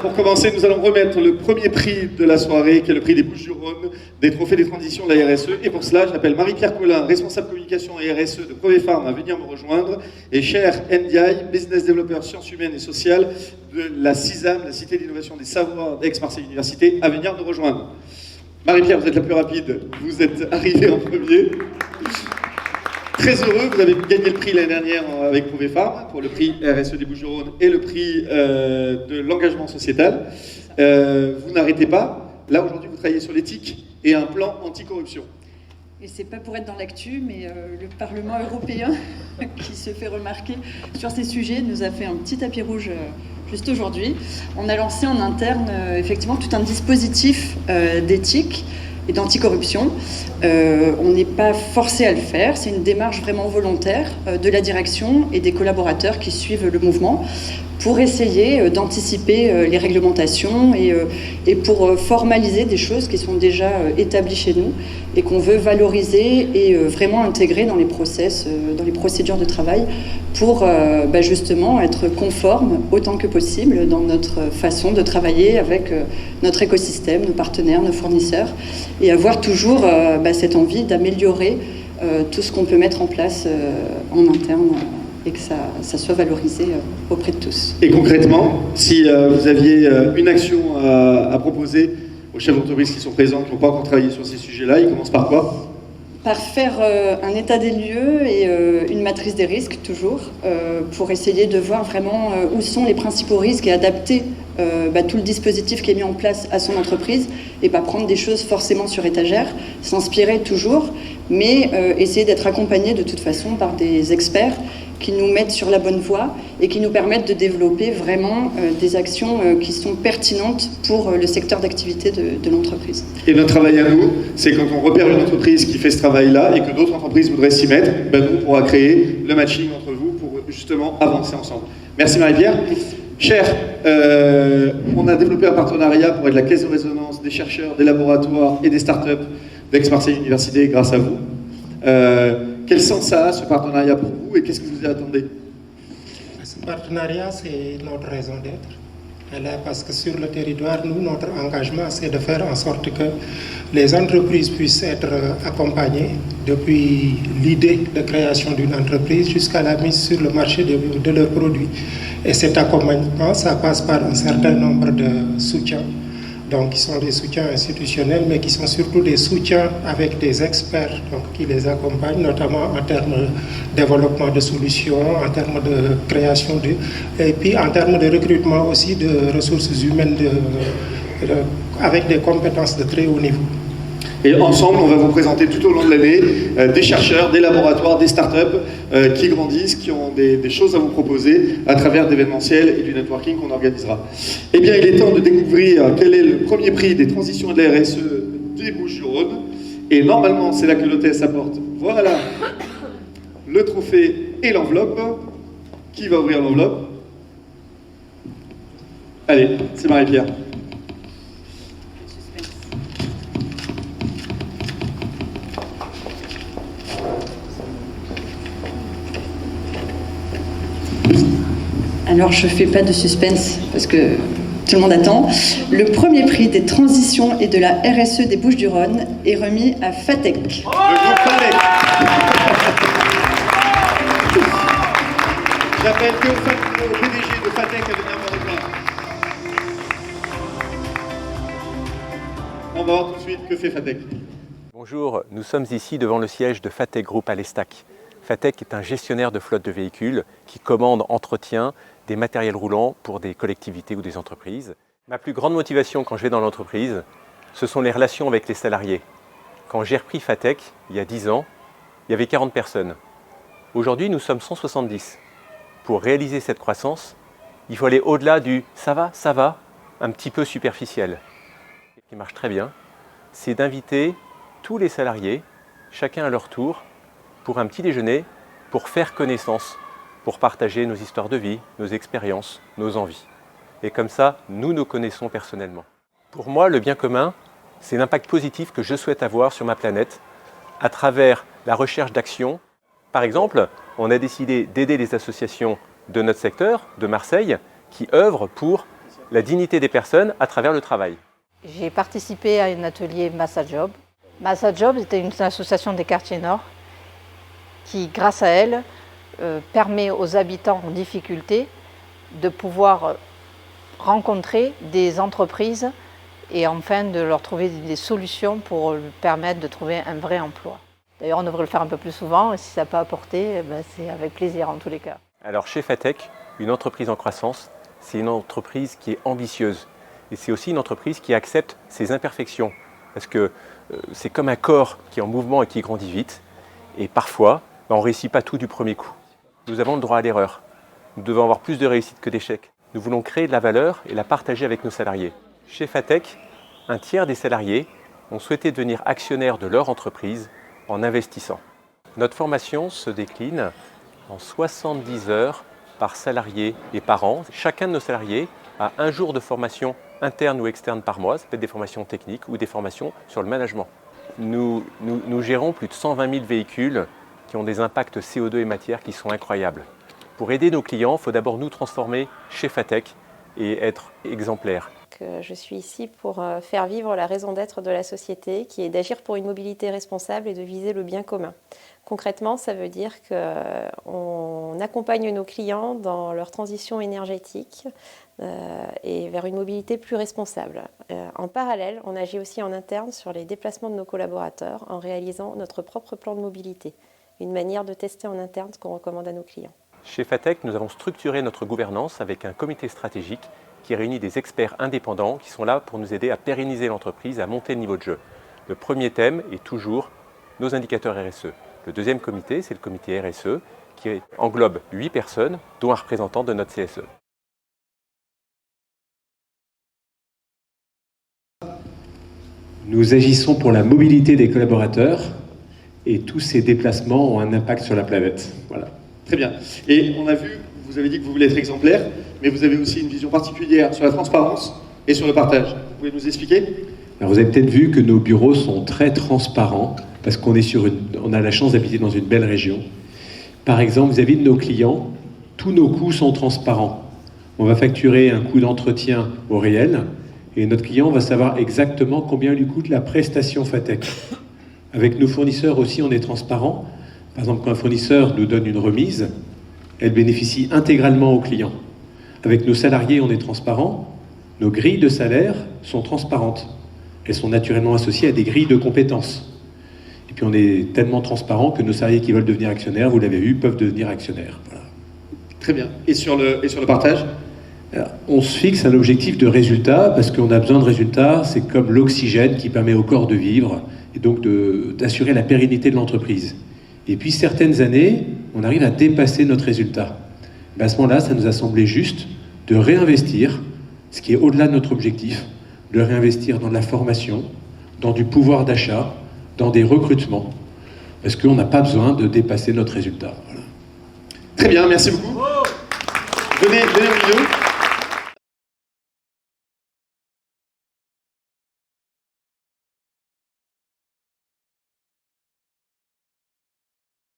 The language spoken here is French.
Pour commencer, nous allons remettre le premier prix de la soirée, qui est le prix des Bouches-du-Rhône, des trophées des transitions de la RSE. Et pour cela, j'appelle Marie-Pierre Collin, responsable communication et RSE de Provepharm, à venir me rejoindre, et Cher Ndiaye, business developer sciences humaines et sociales de la CISAM, la Cité d'innovation des savoirs d'Aix-Marseille Université, à venir nous rejoindre. Marie-Pierre, vous êtes la plus rapide, vous êtes arrivée en premier. Très heureux, vous avez gagné le prix l'année dernière avec Provepharm pour le prix RSE des Bouches-du-Rhône et le prix de l'engagement sociétal. Vous n'arrêtez pas. Là, aujourd'hui, vous travaillez sur l'éthique et un plan anticorruption. Et c'est pas pour être dans l'actu, mais le Parlement européen, qui se fait remarquer sur ces sujets, nous a fait un petit tapis rouge juste aujourd'hui. On a lancé en interne, effectivement, tout un dispositif d'éthique et d'anticorruption. On n'est pas forcé à le faire, c'est une démarche vraiment volontaire de la direction et des collaborateurs qui suivent le mouvement pour essayer d'anticiper les réglementations et pour formaliser des choses qui sont déjà établies chez nous et qu'on veut valoriser et vraiment intégrer dans les process, dans les procédures de travail pour justement être conforme autant que possible dans notre façon de travailler avec notre écosystème, nos partenaires, nos fournisseurs et avoir toujours cette envie d'améliorer tout ce qu'on peut mettre en place en interne et que ça soit valorisé auprès de tous. Et concrètement, si vous aviez une action à proposer aux chefs d'entreprise qui sont présents, qui n'ont pas encore travaillé sur ces sujets-là, ils commencent par quoi? Par faire un état des lieux et une matrice des risques, toujours, pour essayer de voir vraiment où sont les principaux risques et adapter tout le dispositif qui est mis en place à son entreprise et pas prendre des choses forcément sur étagère, s'inspirer toujours, mais essayer d'être accompagné de toute façon par des experts qui nous mettent sur la bonne voie et qui nous permettent de développer vraiment des actions qui sont pertinentes pour le secteur d'activité de l'entreprise. Et notre travail à nous, c'est quand on repère une entreprise qui fait ce travail-là et que d'autres entreprises voudraient s'y mettre, nous, on pourra créer le matching entre vous pour justement avancer ensemble. Merci Marie-Pierre. Cher, on a développé un partenariat pour être la caisse de résonance des chercheurs, des laboratoires et des startups d'Aix-Marseille Université grâce à vous. Quel sens ça a, ce partenariat pour vous, et qu'est-ce que vous y attendez? Ce partenariat, c'est notre raison d'être. Parce que sur le territoire, nous, notre engagement, c'est de faire en sorte que les entreprises puissent être accompagnées depuis l'idée de création d'une entreprise jusqu'à la mise sur le marché de leurs produits. Et cet accompagnement, ça passe par un certain nombre de soutiens. Donc, qui sont des soutiens institutionnels, mais qui sont surtout des soutiens avec des experts qui les accompagnent, notamment en termes de développement de solutions, en termes de création, et puis en termes de recrutement aussi de ressources humaines avec des compétences de très haut niveau. Et ensemble, on va vous présenter tout au long de l'année des chercheurs, des laboratoires, des startups qui grandissent, qui ont des choses à vous proposer à travers d'événementiels et du networking qu'on organisera. Eh bien, il est temps de découvrir quel est le premier prix des transitions de la RSE des Bouches-du-Rhône. Et normalement, c'est là que l'hôtesse apporte, voilà, le trophée et l'enveloppe. Qui va ouvrir l'enveloppe? Allez, c'est Marie-Pierre. Alors, je ne fais pas de suspense parce que tout le monde attend. Le premier prix des transitions et de la RSE des Bouches-du-Rhône est remis à Fatec. Le groupe Fatec. J'appelle le PDG de Fatec à venir me rejoindre. On va voir tout de suite que fait Fatec. Bonjour, nous sommes ici devant le siège de Fatec Group à l'Estac. Fatec est un gestionnaire de flotte de véhicules qui commande, entretient des matériels roulants pour des collectivités ou des entreprises. Ma plus grande motivation quand je vais dans l'entreprise, ce sont les relations avec les salariés. Quand j'ai repris Fatec, il y a 10 ans, il y avait 40 personnes. Aujourd'hui, nous sommes 170. Pour réaliser cette croissance, il faut aller au-delà du « ça va », un petit peu superficiel. Ce qui marche très bien, c'est d'inviter tous les salariés, chacun à leur tour, pour un petit déjeuner, pour faire connaissance, pour partager nos histoires de vie, nos expériences, nos envies. Et comme ça, nous nous connaissons personnellement. Pour moi, le bien commun, c'est l'impact positif que je souhaite avoir sur ma planète à travers la recherche d'actions. Par exemple, on a décidé d'aider les associations de notre secteur, de Marseille, qui œuvrent pour la dignité des personnes à travers le travail. J'ai participé à un atelier Massa Job. Massa Job était une association des quartiers nord qui, grâce à elle, permet aux habitants en difficulté de pouvoir rencontrer des entreprises et enfin de leur trouver des solutions pour leur permettre de trouver un vrai emploi. D'ailleurs, on devrait le faire un peu plus souvent et si ça n'a pas apporté, c'est avec plaisir en tous les cas. Alors chez Fatec, une entreprise en croissance, c'est une entreprise qui est ambitieuse. Et c'est aussi une entreprise qui accepte ses imperfections. Parce que c'est comme un corps qui est en mouvement et qui grandit vite. Et parfois, on ne réussit pas tout du premier coup. Nous avons le droit à l'erreur. Nous devons avoir plus de réussite que d'échecs. Nous voulons créer de la valeur et la partager avec nos salariés. Chez Fatec, un tiers des salariés ont souhaité devenir actionnaires de leur entreprise en investissant. Notre formation se décline en 70 heures par salarié et par an. Chacun de nos salariés a un jour de formation interne ou externe par mois. Ça peut être des formations techniques ou des formations sur le management. Nous gérons plus de 120 000 véhicules qui ont des impacts CO2 et matière qui sont incroyables. Pour aider nos clients, il faut d'abord nous transformer chez Fatec et être exemplaires. Je suis ici pour faire vivre la raison d'être de la société, qui est d'agir pour une mobilité responsable et de viser le bien commun. Concrètement, ça veut dire qu'on accompagne nos clients dans leur transition énergétique et vers une mobilité plus responsable. En parallèle, on agit aussi en interne sur les déplacements de nos collaborateurs en réalisant notre propre plan de mobilité, une manière de tester en interne ce qu'on recommande à nos clients. Chez Fatec, nous avons structuré notre gouvernance avec un comité stratégique qui réunit des experts indépendants qui sont là pour nous aider à pérenniser l'entreprise, à monter le niveau de jeu. Le premier thème est toujours nos indicateurs RSE. Le deuxième comité, c'est le comité RSE qui englobe 8 personnes, dont un représentant de notre CSE. Nous agissons pour la mobilité des collaborateurs et tous ces déplacements ont un impact sur la planète. Voilà. Très bien. Et on a vu, vous avez dit que vous voulez être exemplaire, mais vous avez aussi une vision particulière sur la transparence et sur le partage. Vous pouvez nous expliquer ? Alors vous avez peut-être vu que nos bureaux sont très transparents parce qu'on est on a la chance d'habiter dans une belle région. Par exemple, vis-à-vis de nos clients, tous nos coûts sont transparents. On va facturer un coût d'entretien au réel et notre client va savoir exactement combien lui coûte la prestation Fatec. Avec nos fournisseurs aussi, on est transparent. Par exemple, quand un fournisseur nous donne une remise, elle bénéficie intégralement au client. Avec nos salariés, on est transparent. Nos grilles de salaire sont transparentes. Elles sont naturellement associées à des grilles de compétences. Et puis on est tellement transparent que nos salariés qui veulent devenir actionnaires, vous l'avez vu, peuvent devenir actionnaires. Voilà. Très bien. Et sur le partage ? Alors, on se fixe un objectif de résultat parce qu'on a besoin de résultats. C'est comme l'oxygène qui permet au corps de vivre et donc d'assurer la pérennité de l'entreprise. Et puis certaines années, on arrive à dépasser notre résultat. À ce moment-là, ça nous a semblé juste de réinvestir, ce qui est au-delà de notre objectif, de réinvestir dans de la formation, dans du pouvoir d'achat, dans des recrutements, parce qu'on n'a pas besoin de dépasser notre résultat. Voilà. Très bien, merci beaucoup. Venez au milieu.